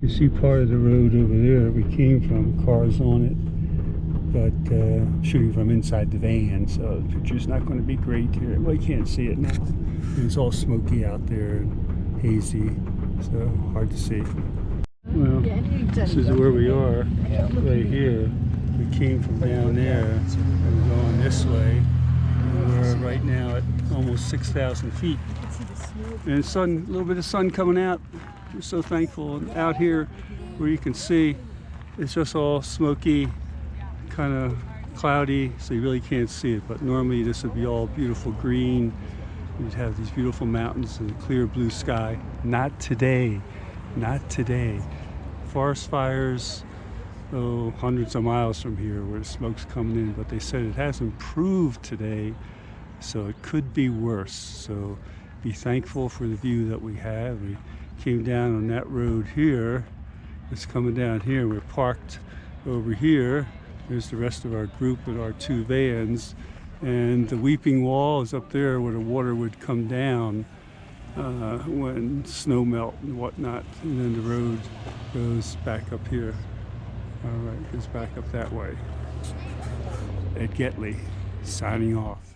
You see part of the road over there we came from, cars on it, but shooting from inside the van, so the picture's not going to be great here. Well, you can't see it now. It's all smoky out there and hazy, so hard to see. Well, this is where we are, right here. We came from down there and we're going this way. And we're right now at almost 6,000 feet. And sun, a little bit of sun coming out. We're so thankful. And out here where you can see, it's just all smoky, kind of cloudy, so you really can't see it. But normally this would be all beautiful green. You'd have these beautiful mountains and clear blue sky. Not today. Not today. Forest fires, hundreds of miles from here where the smoke's coming in, but they said it has improved today, so it could be worse. So be thankful for the view that we have. We came down on that road here. It's coming down here. We're parked over here. There's the rest of our group with our two vans, and the weeping wall is up there where the water would come down when snow melt and whatnot, and then the road goes back up here. All right, goes back up that way. Ed Getley signing off.